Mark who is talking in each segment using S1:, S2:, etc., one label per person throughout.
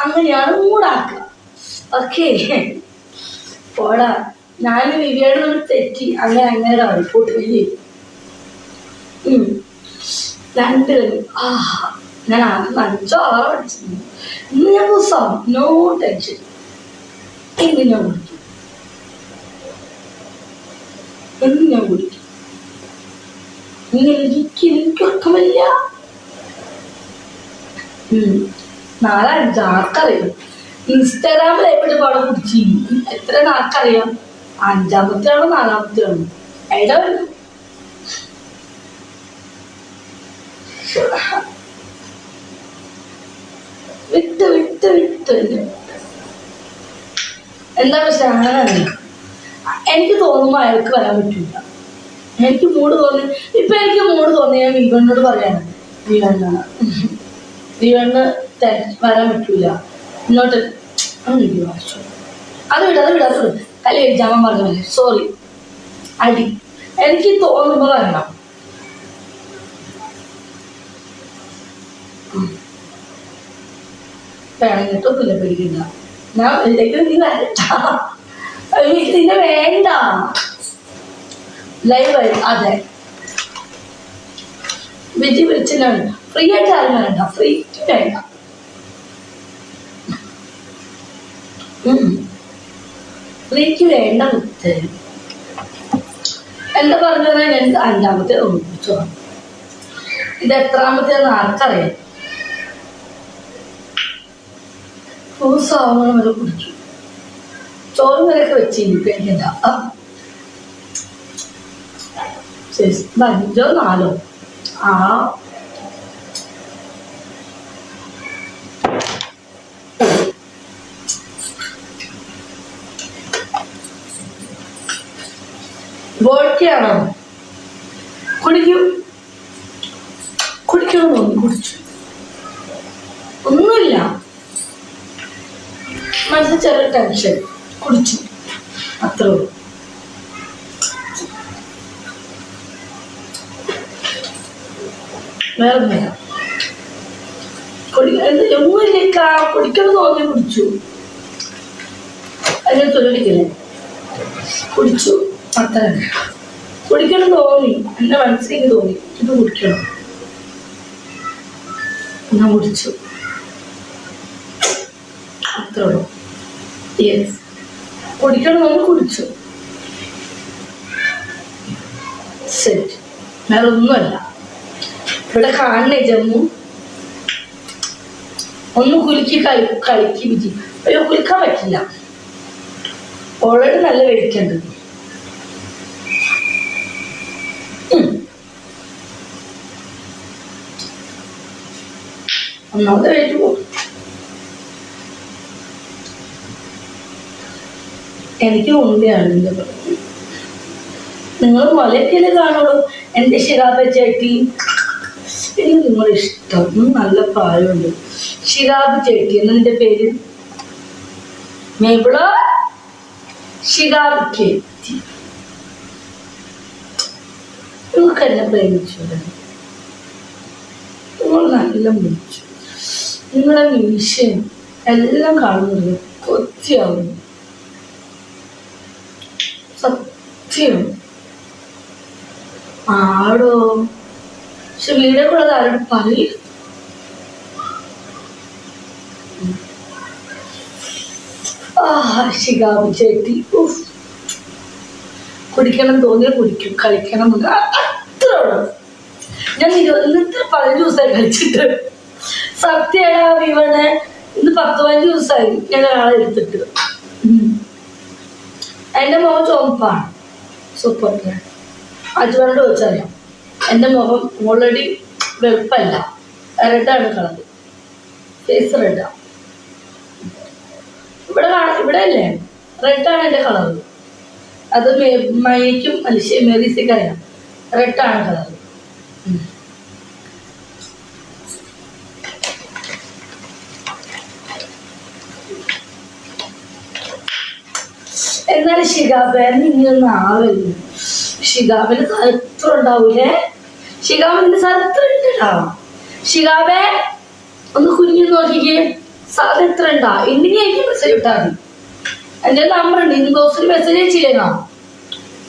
S1: അങ്ങനെയാണ് മൂടാക്കുക. ഓക്കെ പോടാ. ഞാൻ വിവിയോട് നമ്മൾ തെറ്റി അങ്ങനെ റിപ്പോർട്ട് ചെയ്യും. രണ്ട് ഞാൻ ആദ്യം 5 6 പഠിച്ചിരുന്നു. ഇന്ന് ഞാൻ പുസ്തകം നോ ടെൻഷൻ. ഇന്ന് ഞാൻ കുടിക്കും. എനിക്ക് ഉറക്കമില്ല. 4 5 ആർക്കറിയാം. ഇൻസ്റ്റാഗ്രാമിൽ എവിടെ പടം കുടിച്ചു എത്ര ആർക്കറിയാം. 5ാമത്തെ ആണോ 4ാമത്തെ ആണോ എവിടെ വരും. വിട്ട് എന്താ പ്രശ്നം? എനിക്ക് തോന്നുമ്പോ അയാൾക്ക് വരാൻ പറ്റില്ല. എനിക്ക് മൂഡ് തോന്നി. ഇപ്പൊ എനിക്ക് മൂഡ് തോന്നി ഞാൻ വിവണ്ണോട് പറയാണ്, വിവണ്ണ് വരാൻ പറ്റൂല ഇങ്ങോട്ട്. അത് വിടാ കല്ല് എഴുതാൻ പറഞ്ഞല്ലേ. സോറി അടി. എനിക്ക് തോന്നുമ്പോ വരണം. വേണമെന്നിട്ടൊന്നുമില്ല, പേടിക്കണ്ട. ഞാൻ നീ വരട്ടാ. നിന്നെ വേണ്ട. ലൈവ് അതെ വിജി വിളിച്ചില്ലാണ്. ഫ്രീ ആയിട്ട് ആരും വേണ്ട. ഫ്രീ വേണ്ട. ഫ്രീക്ക് വേണ്ട മുത്ത്. എന്താ പറഞ്ഞത്? ഞാൻ 5ാമത്തെ ഓർമ്മിച്ചോ. ഇത് എത്രാമത്തേന്ന് ആർക്കറിയാം. സാവണം വരെ കുടിച്ചു. ചോറും വരെയൊക്കെ വെച്ച് പേടിക്കണ്ട. 5 4 വോഡ്കയാണോ? കുടിക്കണം തോന്നി കുടിച്ചു. ഒന്നുമില്ല, മനസ്സിൽ ചെറിയ ടെൻഷൻ. കുടിച്ചു, അത്രേ ഉള്ളൂ. വേറെ ഒന്നുമില്ല. ഒന്നുമില്ല, കുടിക്കണം തോന്നി കുടിച്ചു. അതിനെ തൊഴിലിക്കല്ലേ കുടിച്ചു, അത്ര കുടിക്കണം തോന്നി. എൻ്റെ മനസ്സിലേക്ക് തോന്നി ഇത് കുടിക്കണം. ഞാൻ കുടിച്ചു, അത്രേ ഉള്ളൂ. യെസ്, കുടിക്കണം തോന്നി കുടിച്ചു. സെറ്റ്. വേറെ ഒന്നുമല്ല. ഇവിടെ കാണണേ ജമ്മു. ഒന്ന് കുലുക്കി കളിക്ക് വിജി. അയ്യോ കുലുക്കാൻ പറ്റില്ല, ഓൾറെഡി നല്ല വെയിറ്റുണ്ട്. ഒന്നാമത്തെ വെയിറ്റ് പോകും. എനിക്ക് ഉണ്ടിയാണ് എൻ്റെ പറഞ്ഞു. നിങ്ങൾ മലയൊക്കെ കാണുള്ളൂ. എൻ്റെ ശിരാബ ചേട്ടി. എനിക്ക് നിങ്ങളിഷ്ടം. നല്ല പ്രായമുണ്ട്. ശിരാബ് ചേട്ടി എന്നതിൻ്റെ പേര് മേബിള ശിരാബ് ചേട്ടി. നിങ്ങൾക്ക് എന്നെ പ്രേമിച്ചു. നിങ്ങൾ നല്ല വിളിച്ചു. നിങ്ങളുടെ മീശയും എല്ലാം കാണുന്നത് കൊത്തിയാവുന്നു. സത്യം ആടോ. പക്ഷെ വീഡിയോ കൂടെ ആരോട് പറയും. ശിഖാബ് ചേട്ടി. കുടിക്കണം തോന്നിയാൽ കുടിക്കും, കളിക്കണം അത്ര ഉള്ളു. ഞാൻ 15 ദിവസമായി കളിച്ചിട്ട്. സത്യടാ വിവണെ ഇന്ന് 10-15 ദിവസമായി ഞാൻ ഒരാളെ എടുത്തിട്ട്. എൻ്റെ മുഖം ചുവപ്പാണ്. സൂപ്പർ. അജുവനോട് ചോദിച്ചറിയാം. എൻ്റെ മുഖം ഓൾറെഡി വെളുപ്പല്ല, റെഡാണ് കളർ. ഫേസ് റെഡാ. ഇവിടെ അല്ലേ റെഡാണ് എൻ്റെ കളർ. അത് മൈക്കും മെറീസയ്ക്ക് അറിയാം. റെഡാണ് കളർ. എന്നാലും ഷിഗാബേന്ന് ഇങ്ങനൊന്നും ആവില്ല. ഷിഗാബിന് ചരിത്രം ഉണ്ടാവൂലേ? ഷിഗാബിന്റെ ചരിത്രം ഉണ്ടാവും. ഷിഗാബെ ഒന്ന് കുഞ്ഞു നോക്കിക്കേ. സാധനം എത്ര ഉണ്ടാ ഇല്ലെങ്കിൽ എനിക്ക് മെസ്സേജ് ഇട്ടാൽ മതി. എൻ്റെ നമ്പർ ഉണ്ട്, ഇൻബോക്സിൽ മെസ്സേജ് അയച്ചില്ലേനോ?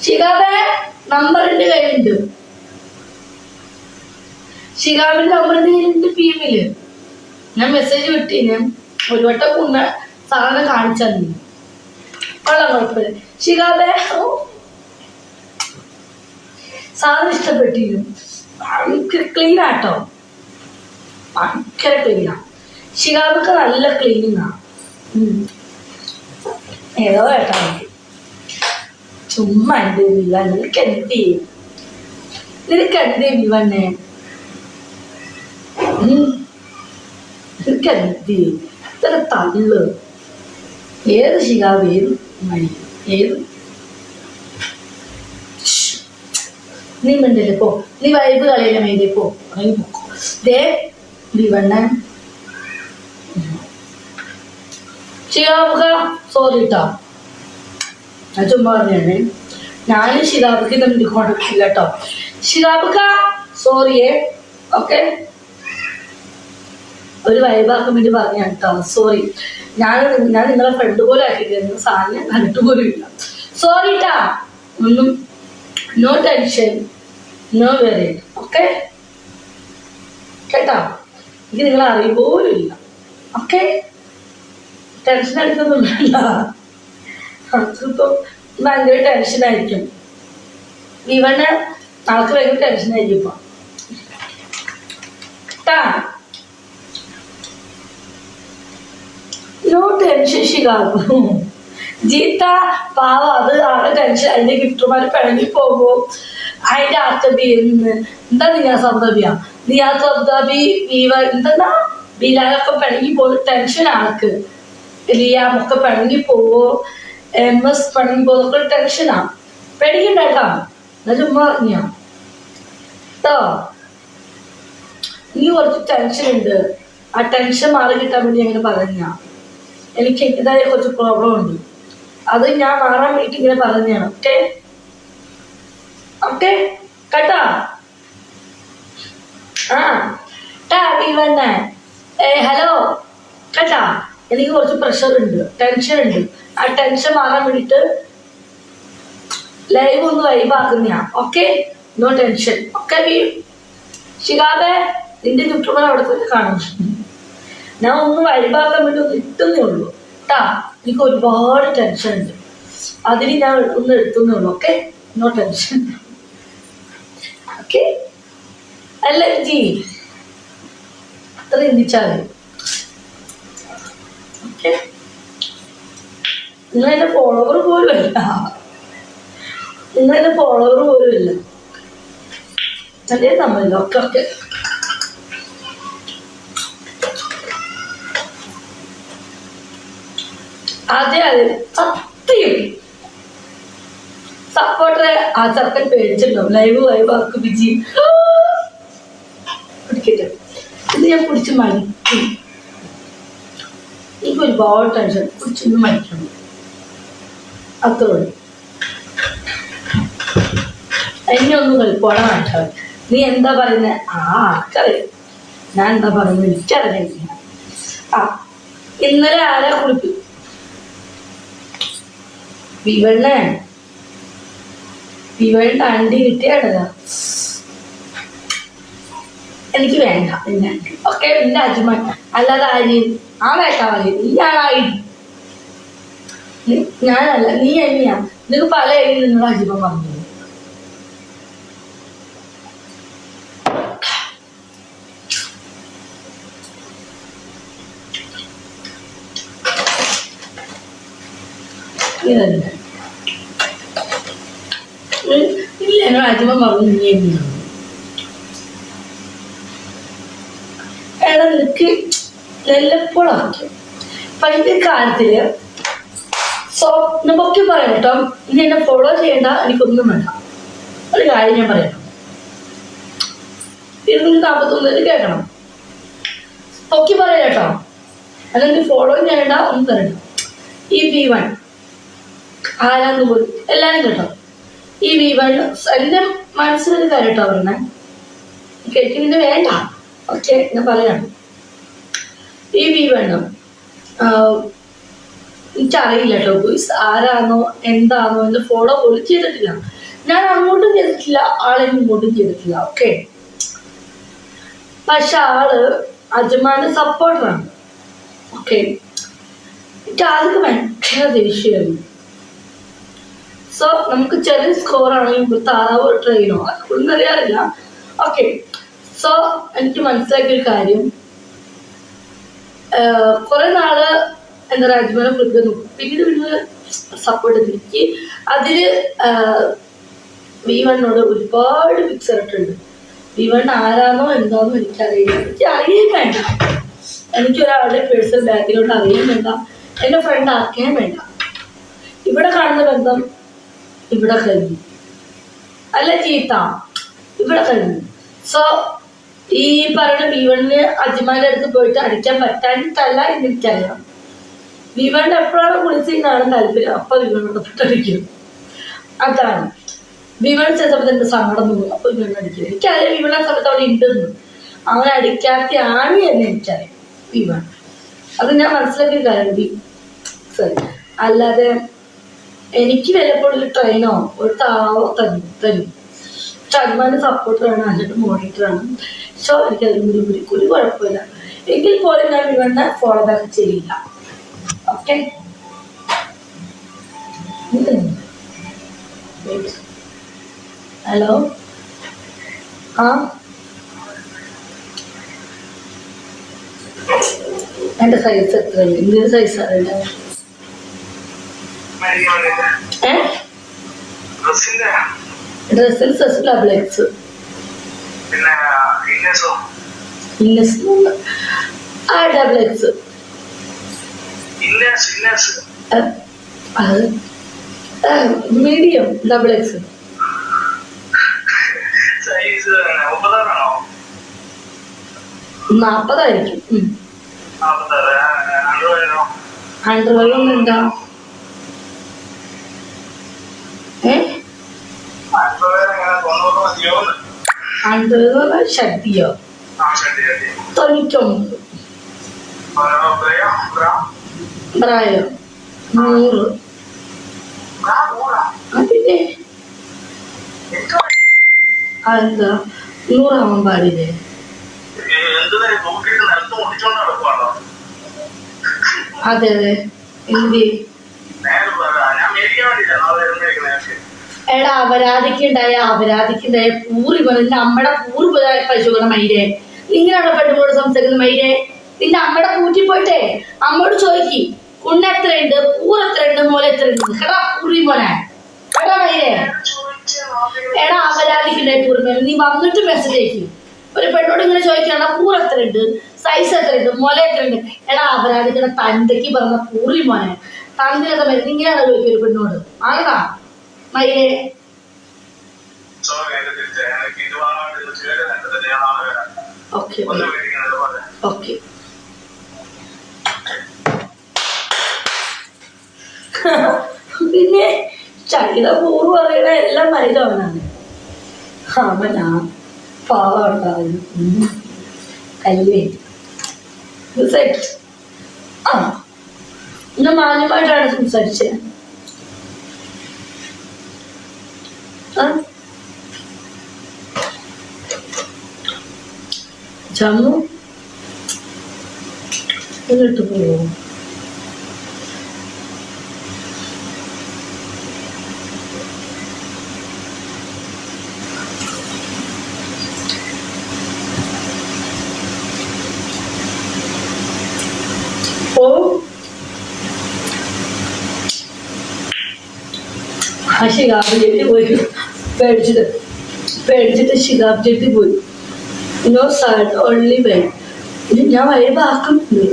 S1: ഷിഹാബെ നമ്പർ എൻ്റെ കയ്യിലുണ്ട്, ഷിഹാബിന്റെ നമ്പർ എൻ്റെ കയ്യിലുണ്ട്. PM-ല് ഞാൻ മെസ്സേജ് വിട്ടീന്, ഒരു വട്ടം കുന്ന സാധനം കാണിച്ചാൽ നീ കൊള്ളാം, കുഴപ്പമില്ല. ഷിഹാബെ സാധനം ഇഷ്ടപ്പെട്ടിരുന്നു, ക്ലീൻ ആട്ടോ, ഭയങ്കര ക്ലീനാ. ഷിഹാബൊക്കെ നല്ല ക്ലീനിങ്ങാ. ഏതോ കേട്ടാ ചുമ്മാ എൻ്റെ വിവ നിനക്ക് എന്ത് ചെയ്യും, നിനക്ക് എന്തേ വിവന്നെ, നിനക്ക് എന്ത് ചെയ്യും ഇത്ര തള്ളു. ഏത് ഷിഹാബ്, ഏത് മണി, ഏത് നീ മിണ്ടല്ലേ പോ, നീ വൈബ് കളിയിലെ മേലെ പോ, ഇറങ്ങി പോക്കോ. ദേ വിവണ്ണ ഷിഹാബ് സോറി കേട്ടോ, ഞാൻ ചുമ്മാ പറഞ്ഞാണ്. ഞാനും ഷിഹാബിക്ക് തമ്മിൽ കോണ്ടാക്ട് ഇല്ല കേട്ടോ. ഷിഹാബ് സോറിയേ, ഓക്കെ, ഒരു വൈബാക്കാൻ വേണ്ടി പറഞ്ഞാണ് കേട്ടോ, സോറി. ഞാൻ നിങ്ങളെ ഫ്രണ്ട് പോലെ ആക്കിയിട്ട് സാധനം കണ്ടിട്ട് പോലും ഇല്ല, സോറി ട്ടാ. ഒന്നും നോ ടെൻഷൻ, നോ വെറി, ഓക്കെ കേട്ടോ. എനിക്ക് നിങ്ങളെ അറിയ പോലും ഇല്ല, ഓക്കെ. ടെൻഷൻ അടിക്കൊന്നുമില്ല, നമുക്കിപ്പം ഭയങ്കര ടെൻഷനായിരിക്കും. ഇവന് നാൾക്ക് ഭയങ്കര ടെൻഷനായിരിക്കും ഇപ്പം ട്ടാ. No tension Shihab. ജീത്ത പാവ, അത് ആകെ ടെൻഷൻ. അതിന്റെ ഗിഫ്റ്റുമാർ പിണങ്ങി പോകുമ്പോ അതിന്റെ അർത്ഥബി എന്താ നിയാസ് അബ്ദാബിയ, നിയാസ് അബ്ദാബി എന്താ ബിലാലൊക്കെ പിണങ്ങി പോകും, ടെൻഷൻ ആൾക്ക്. ലിയാമൊക്കെ പിണങ്ങി പോവോ, MS പിണങ്ങി പോകുന്നൊക്കെ ടെൻഷനാ. പേടിക്കണ്ടേട്ടാ, ഞാൻ ചുമ്മാ പറഞ്ഞോ കേട്ടോ. എനിക്ക് കുറച്ച് ടെൻഷൻ ഉണ്ട്, ആ ടെൻഷൻ മാറി കിട്ടാൻ വേണ്ടി അങ്ങനെ പറഞ്ഞ. എനിക്ക് എന്റേതായ കുറച്ച് പ്രോബ്ലം ഉണ്ട്, അത് ഞാൻ മാറാൻ വേണ്ടിട്ട് ഇങ്ങനെ പറഞ്ഞാണ്, ഓക്കെ ഓക്കെ കേട്ടാ. ആ ട്ടാ ഇവന്നെ ഹലോ കേട്ടാ. എനിക്ക് കുറച്ച് പ്രഷർ ഉണ്ട്, ടെൻഷൻ ഉണ്ട്, ആ ടെൻഷൻ മാറാൻ വേണ്ടിട്ട് ലൈവ് ഒന്ന് വൈബാക്കുന്ന, ഓക്കെ, നോ ടെൻഷൻ, ഓക്കെ. ഷിഹാബെ നിന്റെ ചുറ്റുപാട് അവിടെ തന്നെ കാണും. ഞാൻ ഒന്ന് വൈബാക്കാൻ വേണ്ടി ഒന്ന് ഇട്ടുന്നേ ഉള്ളൂ ട്ടാ. എനിക്ക് ഒരുപാട് ടെൻഷൻ ഉണ്ട്, അതിന് ഞാൻ ഒന്ന് എടുത്തുന്നേ ഉള്ളൂ, ഓക്കെ, നോ ടെൻഷൻ, ഓക്കെ. അല്ല ജി അത്ര ചിന്തിച്ചാൽ ഓക്കെ. നിങ്ങളെന്റെ ഫോളോവർ പോലും അല്ല, നിങ്ങളെന്റെ ഫോളോവർ പോലും ഇല്ല, അതേ നമ്മളില്ല, ഓക്കെ ഓക്കെ. അതെ അതെ സത്യം, സപ്പോർട്ടറെ ആ ചെറുക്കൻ പേടിച്ചിട്ടുണ്ടാവും. ലൈവ് ആർക്ക് വിജി കുടിക്കട്ടെ, ഇത് ഞാൻ കുടിച്ച് മരിക്കും. എനിക്ക് ഒരുപാട് ടെൻഷൻ, കുടിച്ചൊന്ന് മരിക്കണം, അത്രേ ഉള്ളൂ. എന്നെ ഒന്നും കളിപ്പോടാൻ മാറ്റാം. നീ എന്താ പറയുന്നത്? ആർക്കറിയാം ഞാൻ എന്താ പറയുന്നത്, എനിക്കറിയാം. ഇന്നലെ ആരാ കുളിപ്പി വിവളിന്റെ അണ്ടി കിട്ടിയാണല്ലോ. എനിക്ക് വേണ്ട നിന്റെ അണ്ടി, ഓക്കെ, നിന്റെ അജ്മാൻ അല്ലാതെ ആര് ആ വേട്ടാവലി നീയാളായി, ഞാനല്ല നീ എന്നെയാ. നിനക്ക് പല ഏരിയയിൽ നിന്നുള്ള അജിമം പറഞ്ഞു. ഇതല്ല ഇല്ല, എന്നോട് അജിമം പറഞ്ഞു നീ എന്നെയാണ്. എടാ നിനക്ക് വല്ലപ്പോഴാക്കി പഴയ കാര്യത്തില് നമുക്ക് പറയാം കേട്ടോ. ഇനി എന്നെ ഫോളോ ചെയ്യണ്ട, എനിക്കൊന്നും വേണ്ട. ഒരു കാര്യം ഞാൻ പറയണം, 241 കേൾക്കണം, ഒക്കെ പറയാം കേട്ടോ. അല്ലെങ്കിൽ ഫോളോ ചെയ്യണ്ട, ഒന്നും തരണ്ട. ഈ V1 ആരാന്ന് പോലും എല്ലാരും കേട്ടോ. ഈ V1 എന്റെ മനസ്സിലൊരു കാര്യം കേട്ടോ പറഞ്ഞേ, എനിക്ക് നിന്നെ വേണ്ട, ഓക്കെ, ഞാൻ പറയാണ്. ഈ V1 എനിക്കറിയില്ല കേട്ടോ ബോയ്സ് ആരാണോ എന്താണോ എന്ന് ഫോളോ പോലും ചെയ്തിട്ടില്ല. ഞാൻ അങ്ങോട്ടും ചെയ്തിട്ടില്ല, ആളെയും ഇങ്ങോട്ടും ചെയ്തിട്ടില്ല. ഓക്കെ, പക്ഷെ ആള് അജ്മാന്റെ സപ്പോർട്ടറാണ്. ഓക്കെ, എനിക്ക് ആൾക്ക് ഭയങ്കര ദേഷ്യമായിരുന്നു. സോ നമുക്ക് ചെറിയ സ്കോറാണെങ്കിൽ ഇവിടുത്തെ ആറാവോ ട്രെയിനോ അതൊന്നും അറിയാറില്ല. ഓക്കെ, സോ എനിക്ക് മനസ്സിലാക്കിയൊരു കാര്യം, കുറെ നാള് എന്താ പറയുക അജ്മാനെ ഫ്ലിപ്പ് നോക്കും, പിന്നീട് പിന്നെ സപ്പോർട്ട് എനിക്ക് അതില് V1 ഒരുപാട് പിക്ചർ ഇട്ടുണ്ട്. V1 ആരാണോ എന്താണോ എനിക്കറിയില്ല, എനിക്ക് അറിയാൻ വേണ്ട, എനിക്കൊരാളുടെ പേഴ്സണൽ ബാക്ക്ഗ്രൗണ്ട് അറിയാൻ വേണ്ട, എൻ്റെ ഫ്രണ്ട് ആക്കാൻ വേണ്ട. ഇവിടെ കാണുന്ന ബന്ധം ഇവിടെ കഴിഞ്ഞു, അല്ല ചീത്ത ഇവിടെ കഴിഞ്ഞു. സോ ഈ പറയുന്ന V1 അജ്മാന്റെ അടുത്ത് പോയിട്ട് അടിക്കാൻ പറ്റാനിട്ടല്ല എന്ന് എനിക്കറിയാം. V1 എപ്പോഴാണ് കുളിച്ചാണ് താല്പര്യം, അപ്പൊ V1 തൊട്ടടിക്കും. അതാണ് V1 ചിലപ്പോൾ എന്റെ സങ്കടം തോന്നും, അപ്പൊ V1 അടിക്കും. എനിക്കറിയാം V1 സമയത്ത് അവിടെ ഉണ്ടെന്ന്, അങ്ങനെ അടിക്കാത്തയാണ് എന്ന് എനിക്കറിയാം V1. അത് ഞാൻ മനസ്സിലാക്കിയ കാര്യം. സോറി, അല്ലാതെ എനിക്ക് വല്ലപ്പോഴും ഒരു ട്രെയിനോ ഒരു താവോ തരും. പക്ഷെ അജ്മാന്റെ സപ്പോർട്ടറാണ്, അതിൻ്റെ മോണിറ്ററാണ്. സോ എനിക്ക് അതിന് ഒരു കുഴപ്പമില്ല. എങ്കിൽ പോലും ഞാൻ V1 ഫോളോ ബാക്ക് ചെയ്യില്ല. ഓക്കെ, ഹലോ, ആ എൻ്റെ സൈസ് എത്രയുണ്ട്? ഇന്ത്യൻ സൈസ് അറിയില്ല. ഡ്രസ്സിൽ സൈസ് XXL. Medium XXL. 40 ആയിരിക്കും. അണ്ടർവെയർ എന്താ? അണ്ടർവെയർ ഷഡ്ഡിയോ 99, ബ്രായോ 100. പിന്നെ അതെന്താ 100 ആവാൻ പാടില്ലേ? അതെ അതെ, എന്ത് എടാ അപരാധിക്കുണ്ടായ പൂറി പോലെ നമ്മുടെ പൂർവ്വ പശുക്കളെ മൈരെ, നിങ്ങളവിടെ പെട്ടുപോട് സംസാരിക്കുന്ന മൈരെ, നിന്റെ അമ്മയുടെ പൂറ്റി പോയിട്ടേ അമ്മയോട് ചോദിക്കി കുണ്ണ എത്രയുണ്ട്, പൂറെത്രയുണ്ട്, മോല എത്രയുണ്ട്. എടാ പൂറി മോനെ, എടാ മൈരെ, എടാ അപരാധിക്കുണ്ടായി പൂർമ്മ. നീ വന്നിട്ട് മെസ്സേജ് അയക്കും. ഒരു പെണ്ണോട് ഇങ്ങനെ ചോദിക്കണം പൂർ എത്രയുണ്ട്, സൈസ് എത്രയുണ്ട്, മുല എത്രയുണ്ട്. എടാ അപരാധിക്കണ തന്തയ്ക്ക് പറഞ്ഞ പൂറി മോനെ, തന്തിനൊക്കെ മരുന്ന് ഇങ്ങനെയാണ് ചോദിക്കും ഒരു പെണ്ണോട്. ആണാ മൈരെ? Okay okay. പിന്നെ ചകിട പൂറ് പറയണ എല്ലാം മൈരവനാണ്. അവനാ പാവുണ്ടാവും കല്ലേ സെറ്റ്. ആ ഞാൻ മാന്യമായിട്ടാണ് സംസാരിച്ചത്. ചമ്മു എന്നിട്ട് പോവോ? ആ ശിഖാബ് ജെട്ടി പോയി, പേടിച്ചിട്ട് ശിഖാബ് ജെട്ടി പോയി. No sad only when. ഞാൻ വൈബാക്കുന്നുണ്ട്.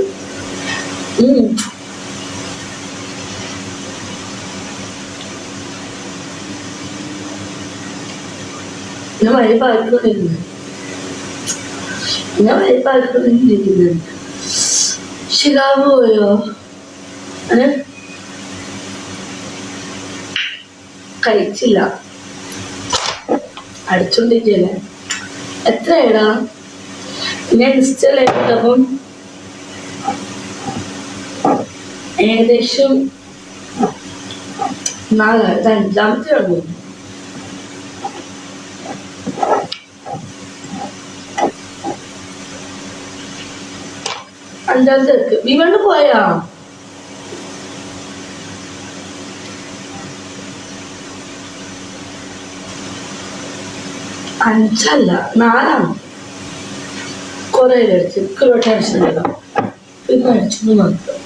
S1: ഞാൻ വൈബാക്കുന്നിരിക്കുന്നത്. ശിഖാബ് പോയോ? കഴിച്ചില്ല, അടിച്ചോണ്ടിരിക്കല്ലേ. എത്രയാടാ ഞാൻ ഇൻസ്റ്റയിലായിട്ടപ്പം ഏകദേശം 4 ഇത് 5ാമത്തെ ആണ്. അഞ്ചാമത്തെ വിവണ്ട് പോയാ? അഞ്ചല്ല 4ആണ്. കുറെ അടിച്ചു ടെൻഷൻ പിന്നെ അടിച്ചു മാത്രം.